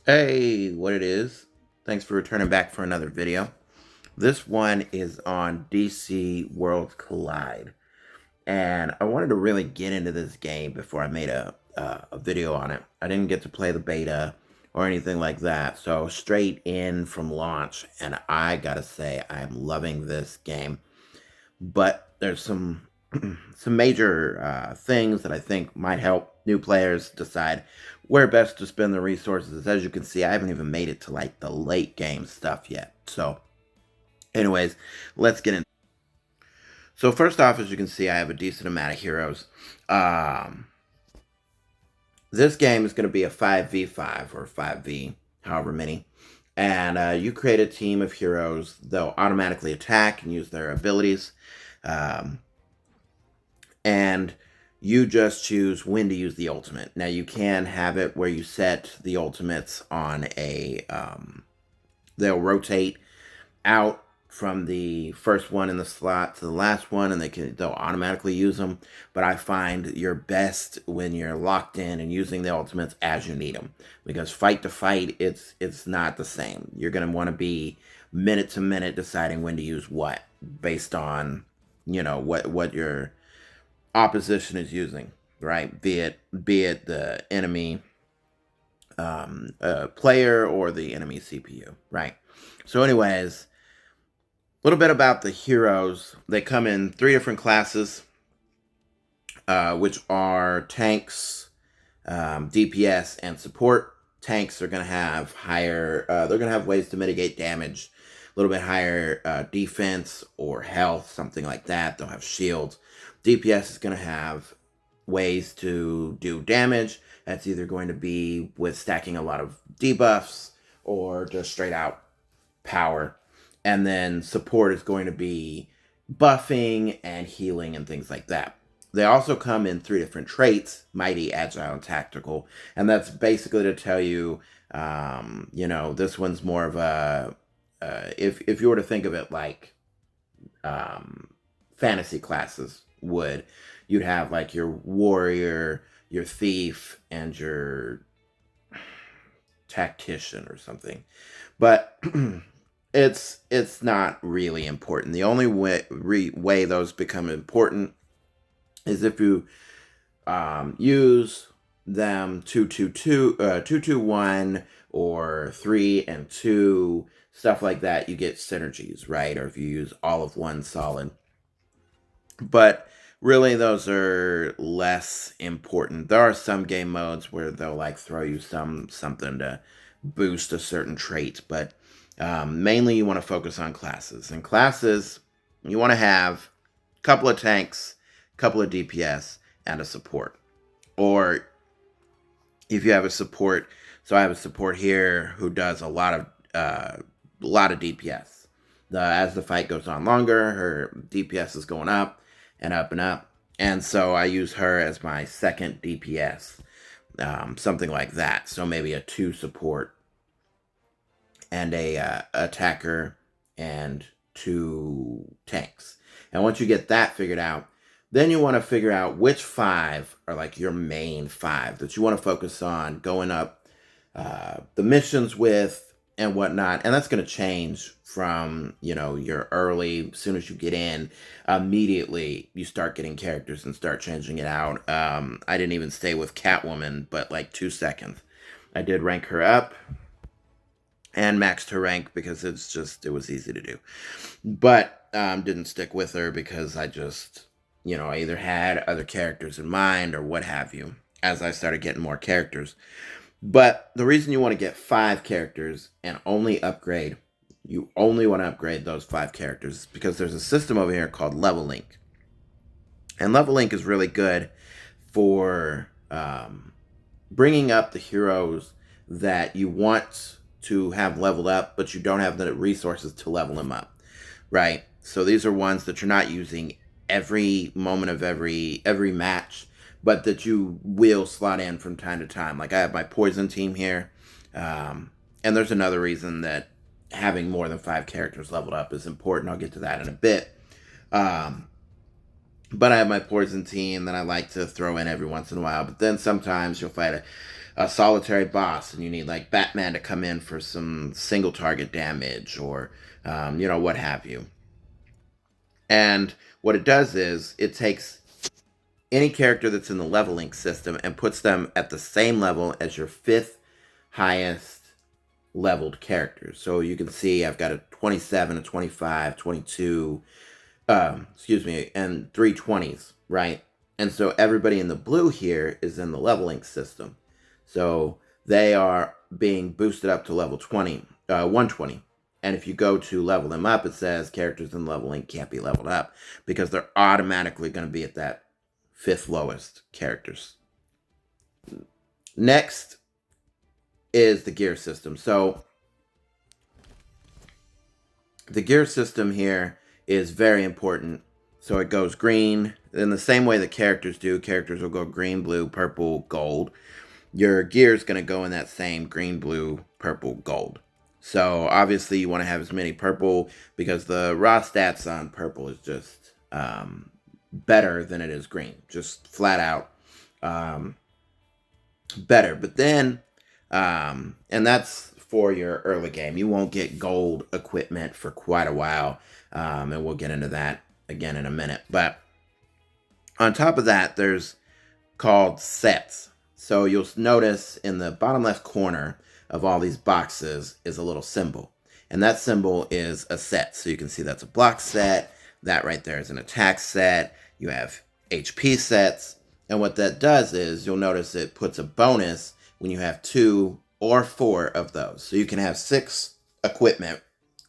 Hey, what it is? Thanks for returning back for another video. This one is on DC Worlds Collide, and I wanted to really get into this game before I made a video on it. I didn't get to play the beta or anything like that, so straight in from launch, and I gotta say I am loving this game. But there's some some major things that I think might help new players decide where best to spend their resources. As you can see, I haven't even made it to like the late game stuff yet. So, anyways, let's get in. So first off, as you can see, I have a decent amount of heroes. Um, this game is going to be a 5v5 or 5v, however many. And you create a team of heroes. They'll automatically attack and use their abilities. Um, and you just choose when to use the ultimate. Now you can have it where you set the ultimates on a they'll rotate out from the first one in the slot to the last one, and they'll automatically use them. But I find you're best when you're locked in and using the ultimates as you need them, because fight to fight, it's not the same. You're gonna want to be minute to minute deciding when to use what based on what your opposition is using, right? Be it the enemy player or the enemy CPU, right? So, anyways, a little bit about the heroes. They come in three different classes, which are tanks, DPS, and support. Tanks are going to have higher, they're going to have ways to mitigate damage, a little bit higher defense or health, something like that. They'll have shields. DPS is going to have ways to do damage. That's either going to be with stacking a lot of debuffs or just straight out power. And then support is going to be buffing and healing and things like that. They also come in three different traits: mighty, agile, and tactical. And that's basically to tell you, this one's more of a, if you were to think of it like fantasy classes would, you'd have like your warrior, your thief, and your tactician or something. But it's not really important. The only way those become important is if you use them 2-2-1 or 3 and 2, stuff like that. You get synergies, right? Or if you use all of one solid. But really, those are less important. There are some game modes where they'll like throw you something to boost a certain trait, but mainly you want to focus on classes. And classes, you want to have a couple of tanks, a couple of DPS, and a support. Or if you have a support, so I have a support here who does a lot of DPS. As the fight goes on longer, her DPS is going up and up and up. And so I use her as my second DPS, something like that. So maybe a 2 support and a attacker and 2 tanks. And once you get that figured out, then you want to figure out which 5 are like your main 5 that you want to focus on going up the missions with and whatnot. And that's going to change from, your early, as soon as you get in, immediately you start getting characters and start changing it out. I didn't even stay with Catwoman, but like 2 seconds. I did rank her up and maxed her rank because it was easy to do. But didn't stick with her because I just, I either had other characters in mind or what have you as I started getting more characters. But the reason you want to get 5 characters and you only want to upgrade those 5 characters is because there's a system over here called Level Link. And Level Link is really good for bringing up the heroes that you want to have leveled up, but you don't have the resources to level them up, right? So these are ones that you're not using every moment of every match, but that you will slot in from time to time. Like I have my poison team here, and there's another reason that having more than 5 characters leveled up is important. I'll get to that in a bit. But I have my poison team that I like to throw in every once in a while. But then sometimes you'll fight a solitary boss and you need like Batman to come in for some single target damage or, what have you. And what it does is it takes any character that's in the leveling system and puts them at the same level as your fifth highest leveled characters. So you can see I've got a 27, a 25, 22, and 320s, right? And so everybody in the blue here is in the leveling system. So they are being boosted up to level 120. And if you go to level them up, it says characters in leveling can't be leveled up because they're automatically going to be at that fifth lowest characters. Next is the gear system. So the gear system here is very important. So it goes green in the same way that characters do. Characters will go green, blue, purple, gold. Your gear is going to go in that same green, blue, purple, gold. So obviously you want to have as many purple because the raw stats on purple is just better than it is green. Just flat out better. But then, and that's for your early game. You won't get gold equipment for quite a while. And we'll get into that again in a minute. But on top of that, there's called sets. So you'll notice in the bottom left corner of all these boxes is a little symbol. And that symbol is a set. So you can see that's a block set. That right there is an attack set. You have HP sets. And what that does is you'll notice it puts a bonus when you have 2 or 4 of those. So you can have 6 equipment,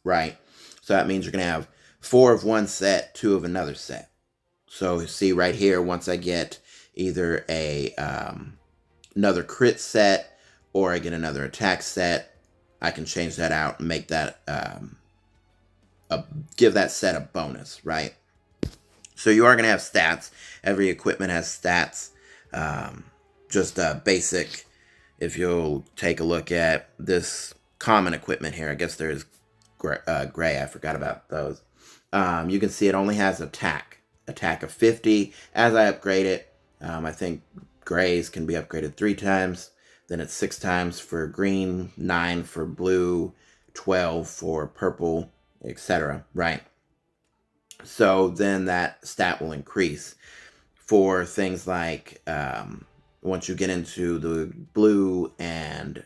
right? So that means you're going to have 4 of one set, 2 of another set. So see right here, once I get either another crit set or I get another attack set, I can change that out and make that give that set a bonus, right? So you are going to have stats. Every equipment has stats. Just basic. If you'll take a look at this common equipment here, I guess there is gray. I forgot about those. You can see it only has attack of 50. As I upgrade it, I think grays can be upgraded 3 times. Then it's 6 times for green, 9 for blue, 12 for purple, etc. Right? So then that stat will increase for things like once you get into the blue and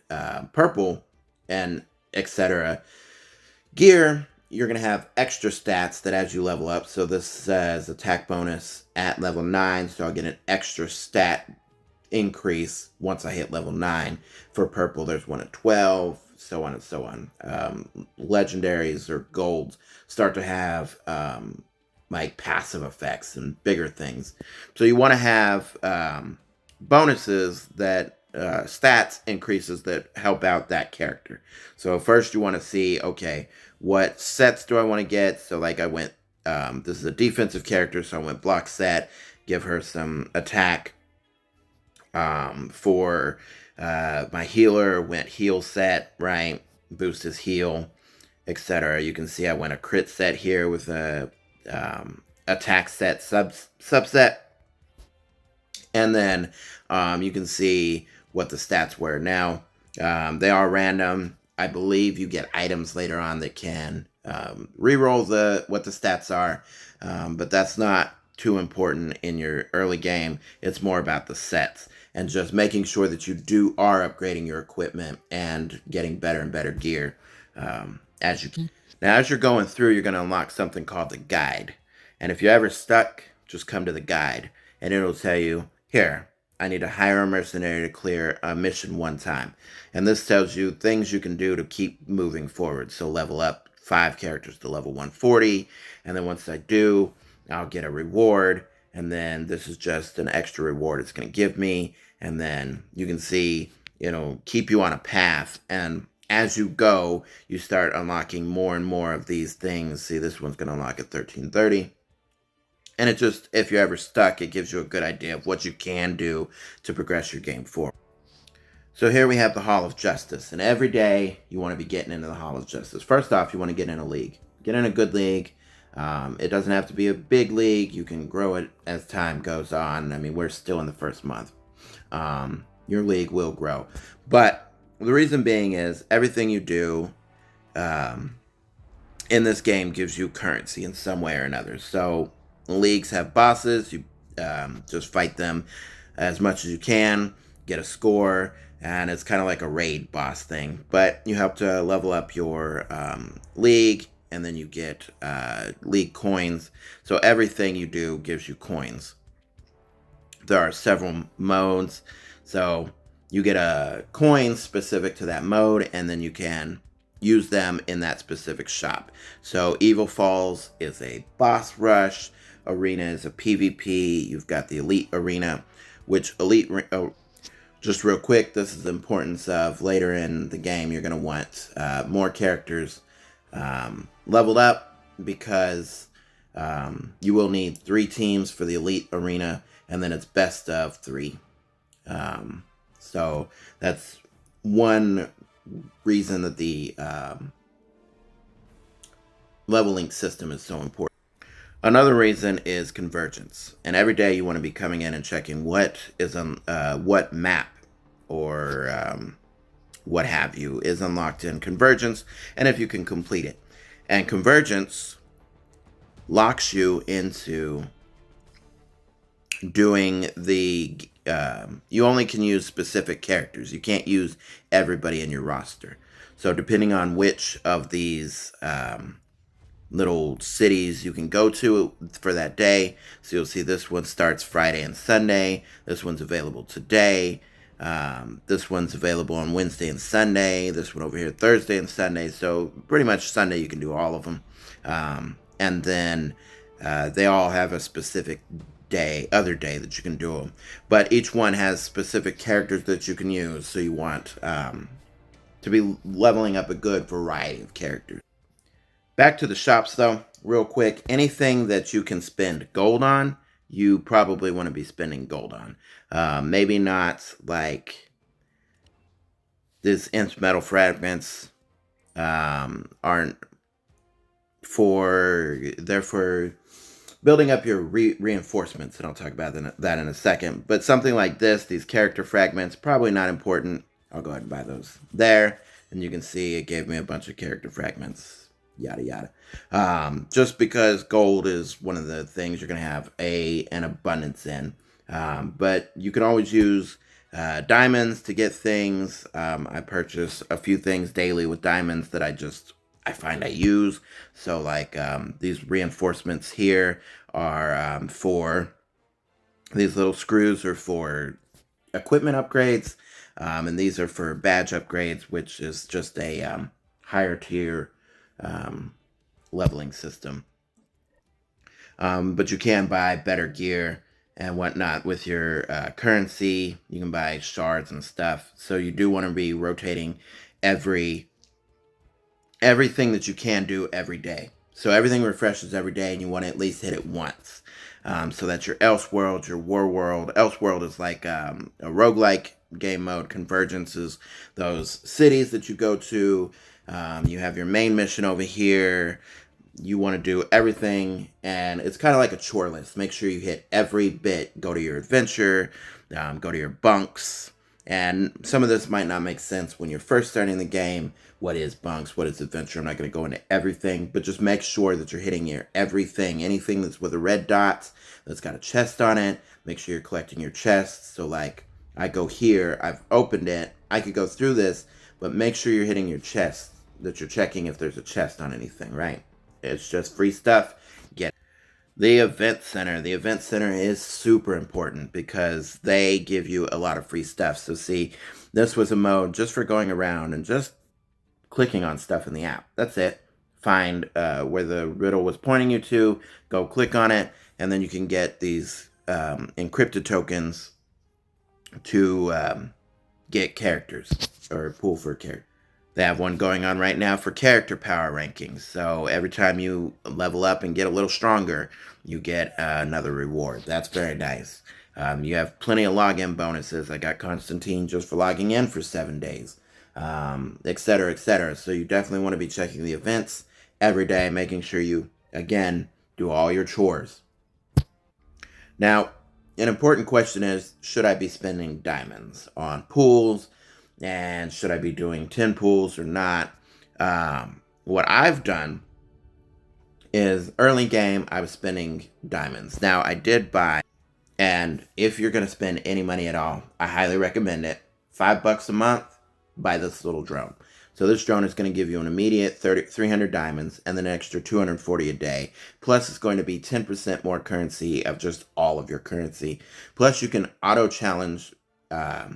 purple and etc. gear, you're going to have extra stats that as you level up. So this says attack bonus at level 9, so I'll get an extra stat increase once I hit level 9. For purple, there's one at 12, so on and so on. Legendaries or golds start to have like passive effects and bigger things. So you want to have bonuses that stats increases that help out that character. So first you want to see, okay, what sets do I want to get? So like I went, this is a defensive character, so I went block set, give her some attack. For my healer, went heal set, right? Boost his heal, etc. You can see I went a crit set here with a attack set subset. And then you can see what the stats were. Now, they are random. I believe you get items later on that can reroll what the stats are, but that's not too important in your early game. It's more about the sets and just making sure that you are upgrading your equipment and getting better and better gear as you can. Now, as you're going through, you're going to unlock something called the guide. And if you're ever stuck, just come to the guide, and it'll tell you, here, I need to hire a mercenary to clear a mission 1 time. And this tells you things you can do to keep moving forward. So level up 5 characters to level 140. And then once I do, I'll get a reward. And then this is just an extra reward it's going to give me. And then you can see, keep you on a path. And as you go, you start unlocking more and more of these things. See, this one's going to unlock at 1330. And it just, if you're ever stuck, it gives you a good idea of what you can do to progress your game forward. So here we have the Hall of Justice. And every day you want to be getting into the Hall of Justice. First off, you want to get in a league. Get in a good league. It doesn't have to be a big league. You can grow it as time goes on. I mean, we're still in the first month. your league will grow. But the reason being is everything you do um, in this game gives you currency in some way or another. So leagues have bosses. You just fight them as much as you can, get a score, and it's kind of like a raid boss thing. But you have to level up your league, and then you get league coins. So everything you do gives you coins. There are several modes, so you get a coin specific to that mode, and then you can use them in that specific shop. So Evil Falls is a boss rush, Arena is a PvP, you've got the Elite Arena, which just real quick, this is the importance of later in the game, you're going to want more characters leveled up, because you will need 3 teams for the Elite Arena, and then it's best of 3. So that's one reason that the leveling system is so important. Another reason is convergence, and every day you want to be coming in and checking what is on what map or what have you is unlocked in convergence, and if you can complete it. And convergence locks you into doing the you only can use specific characters. You can't use everybody in your roster. So depending on which of these little cities you can go to for that day, so you'll see this one starts Friday and Sunday, this one's available today, this one's available on Wednesday and Sunday, this one over here Thursday and Sunday. So pretty much Sunday you can do all of them, and then they all have a specific other day that you can do them, but each one has specific characters that you can use, so you want to be leveling up a good variety of characters. Back to the shops though, real quick, anything that you can spend gold on, you probably want to be spending gold on. Maybe not like these nth metal fragments aren't they're for building up your reinforcements, and I'll talk about that in a second. But something like this, these character fragments, probably not important. I'll go ahead and buy those there, and you can see it gave me a bunch of character fragments, yada yada. Just because gold is one of the things you're going to have an abundance in. But you can always use diamonds to get things. I purchase a few things daily with diamonds that I find I use. So like these reinforcements here are for these little screws are for equipment upgrades, and these are for badge upgrades, which is just a higher tier leveling system. But you can buy better gear and whatnot with your currency. You can buy shards and stuff. So you do want to be rotating everything that you can do every day. So everything refreshes every day, and you want to at least hit it once. So that's your Elseworld, your War World. Elseworld is like a roguelike game mode. Convergence is those cities that you go to. You have your main mission over here. You want to do everything, and it's kind of like a chore list. Make sure you hit every bit. Go to your adventure, go to your bunks. And some of this might not make sense when you're first starting the game. What is bunks? What is adventure? I'm not going to go into everything, but just make sure that you're hitting your everything. Anything that's with a red dot, that's got a chest on it, make sure you're collecting your chests. So like, I go here, I've opened it, I could go through this, but make sure you're hitting your chest, that you're checking if there's a chest on anything, right? It's just free stuff. Get it. The event center. The event center is super important because they give you a lot of free stuff. So see, this was a mode just for going around and just clicking on stuff in the app. That's it. Find where the riddle was pointing you to, go click on it, and then you can get these encrypted tokens to get characters, or pool for characters. They have one going on right now for character power rankings. So every time you level up and get a little stronger, you get another reward. That's very nice. You have plenty of login bonuses. I got Constantine just for logging in for 7 days, etc., etc. So you definitely want to be checking the events every day, making sure you, again, do all your chores. Now, an important question is, should I be spending diamonds on pools? And should I be doing 10 pools or not? What I've done is early game, I was spending diamonds. Now, I did buy, and if you're going to spend any money at all, I highly recommend it. $5 a month, buy this little drone. So this drone is going to give you an immediate 300 diamonds and then an extra 240 a day. Plus, it's going to be 10% more currency of just all of your currency. Plus, you can auto challenge. I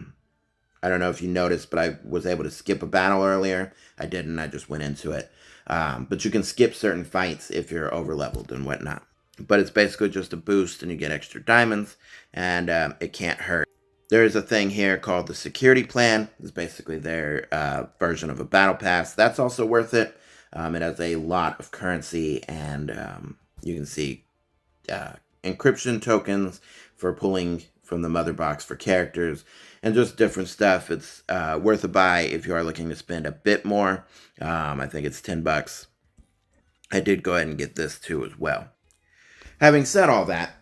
don't know if you noticed, but I was able to skip a battle earlier. I didn't. I just went into it. But you can skip certain fights if you're over leveled and whatnot. But it's basically just a boost, and you get extra diamonds, and it can't hurt. There's a thing here called the security plan. It's basically their version of a battle pass. That's also worth it. It has a lot of currency, and you can see encryption tokens for pulling from the mother box for characters, and just different stuff. It's worth a buy if you are looking to spend a bit more. I think it's $10. I did go ahead and get this too as well. Having said all that,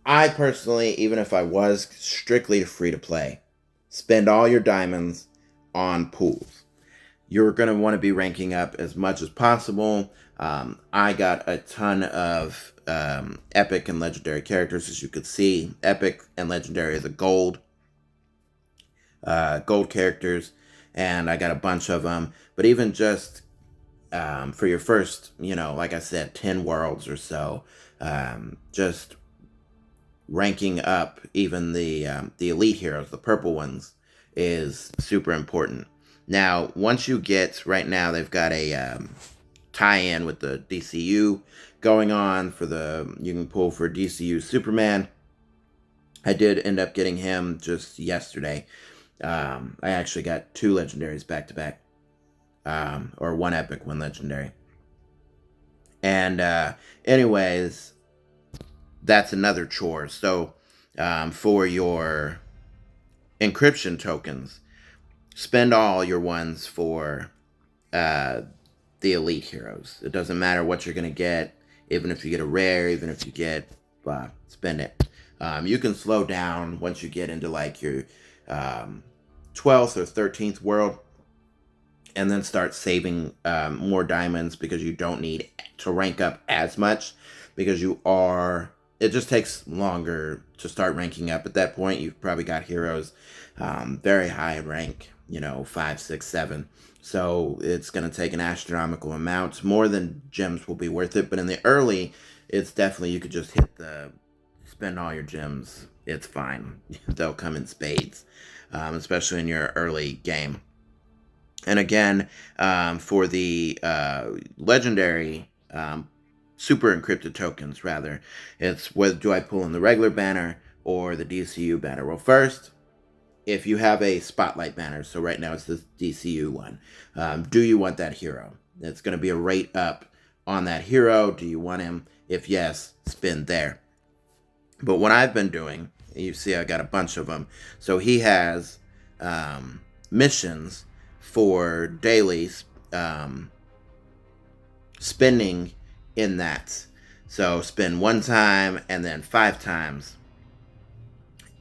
I personally, even if I was strictly free to play, spend all your diamonds on pools. You're going to want to be ranking up as much as possible. I got a ton of epic and legendary characters, as you could see. Epic and legendary are the gold characters, and I got a bunch of them. But even just for your first, like I said, 10 worlds or so, just ranking up even the elite heroes, the purple ones, is super important. Now, once you get, right now they've got a tie-in with the DCU going on for you can pull for DCU Superman. I did end up getting him just yesterday. I actually got 2 legendaries back to back, or 1 epic, 1 legendary. And anyways, that's another chore. So for your encryption tokens, spend all your ones for the elite heroes. It doesn't matter what you're going to get, even if you get a rare, even if you get, spend it. You can slow down once you get into like your 12th or 13th world, and then start saving more diamonds, because you don't need to rank up as much, because it just takes longer to start ranking up. At that point, you've probably got heroes very high rank, 5, 6, 7. So it's going to take an astronomical amount. More than gems will be worth it. But in the early, it's definitely, you could just spend all your gems. It's fine. They'll come in spades, especially in your early game. And again, for the legendary super encrypted tokens, rather, it's whether do I pull in the regular banner or the DCU banner. Well, first, if you have a spotlight banner, so right now it's the DCU one, do you want that hero? It's going to be a rate up on that hero. Do you want him? If yes, spend there. But what I've been doing, you see I got a bunch of them. So he has missions for daily spending in that. So spend 1 time and then 5 times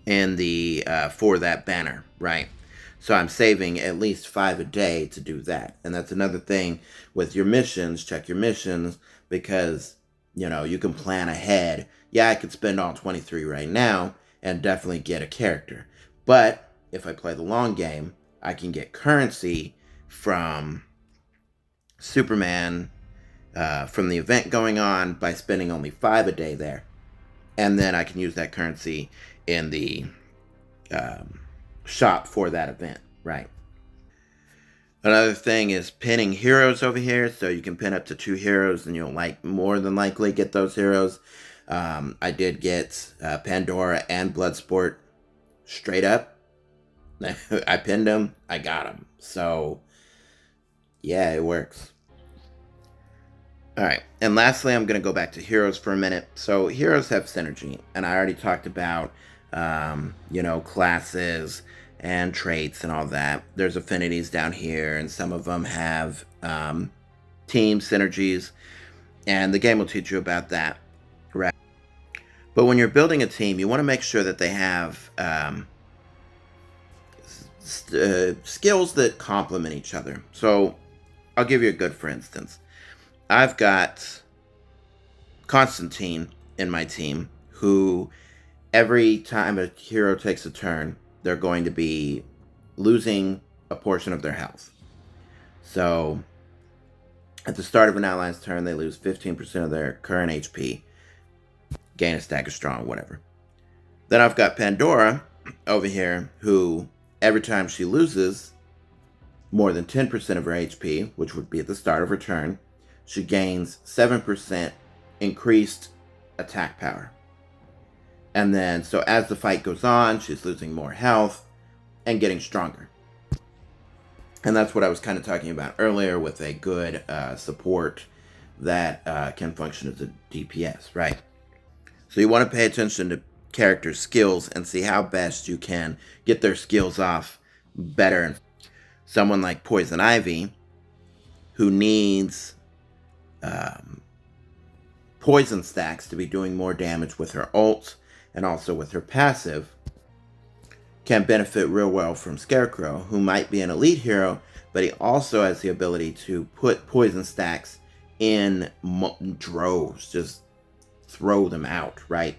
in the for that banner, right? So I'm saving at least 5 a day to do that. And that's another thing with your missions. Check your missions, because you can plan ahead. Yeah, I could spend all 23 right now and definitely get a character, but if I play the long game, I can get currency from Superman, from the event going on, by spending only 5 a day there. And then I can use that currency in the shop for that event, right? Another thing is pinning heroes over here. So you can pin up to 2 heroes, and you'll more than likely get those heroes. I did get Pandora and Bloodsport straight up. I pinned them, I got them. So yeah, it works. Alright, and lastly, I'm going to go back to heroes for a minute. So heroes have synergy, and I already talked about, classes and traits and all that. There's affinities down here, and some of them have team synergies, and the game will teach you about that. Right. But when you're building a team, you want to make sure that they have skills that complement each other. So I'll give you a good for instance. I've got Constantine in my team who every time a hero takes a turn, they're going to be losing a portion of their health. So at the start of an ally's turn, they lose 15% of their current HP, gain a stack of strong, whatever. Then I've got Pandora over here who every time she loses more than 10% of her HP, which would be at the start of her turn, she gains 7% increased attack power. And then, so as the fight goes on, she's losing more health and getting stronger. And that's what I was kind of talking about earlier with a good support that can function as a DPS, right? So you want to pay attention to characters' skills and see how best you can get their skills off better. Someone like Poison Ivy, who needs poison stacks to be doing more damage with her ult and also with her passive, can benefit real well from Scarecrow, who might be an elite hero, but he also has the ability to put poison stacks in droves, just throw them out, right?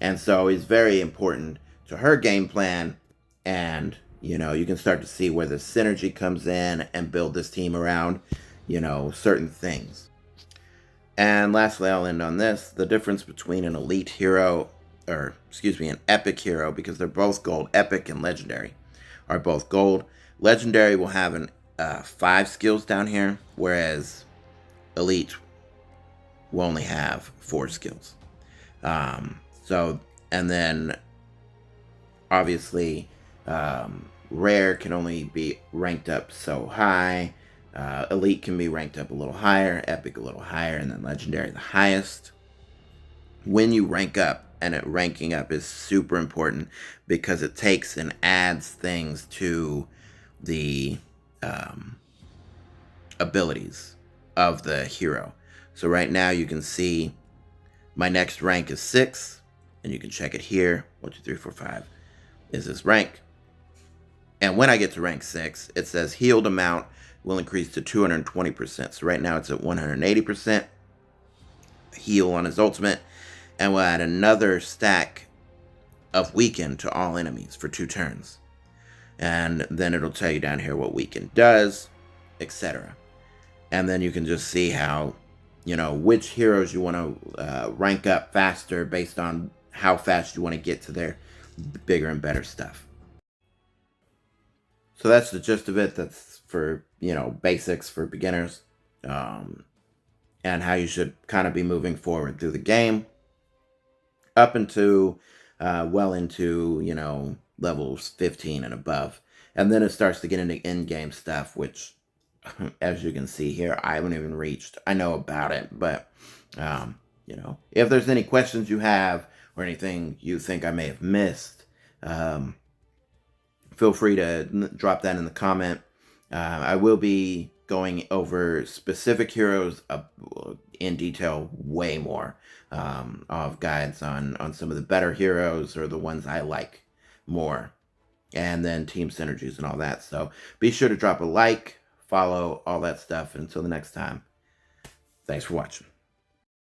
And so he's very important to her game plan, and you know, you can start to see where the synergy comes in and build this team around, you know, certain things. And lastly, I'll end on this. The difference between an elite hero, or excuse me, an epic hero, because they're both gold, epic and legendary are both gold. Legendary will have 5 skills down here, whereas elite will only have 4 skills. And then obviously rare can only be ranked up so high. Elite can be ranked up a little higher, epic a little higher, and then legendary the highest. When you rank up, and ranking up is super important because it takes and adds things to the abilities of the hero. So right now you can see my next rank is 6, and you can check it here. 1, 2, 3, 4, 5 is this rank. And when I get to rank 6, it says healed amount will increase to 220%. So right now it's at 180% heal on his ultimate, and we'll add another stack of weaken to all enemies for 2 turns. And then it'll tell you down here what weaken does, etc. And then you can just see how, you know, which heroes you want to rank up faster based on how fast you want to get to their bigger and better stuff. So that's the gist of it. That's for, you know, basics for beginners, and how you should kind of be moving forward through the game up into well into, you know, levels 15 and above. And then it starts to get into in-game stuff, which, as you can see here, I haven't even reached. I know about it, but, you know, if there's any questions you have or anything you think I may have missed, feel free to drop that in the comment. I will be going over specific heroes in detail way more. I'll have guides on some of the better heroes or the ones I like more. And then team synergies and all that. So be sure to drop a like, follow, all that stuff. And until the next time, thanks for watching.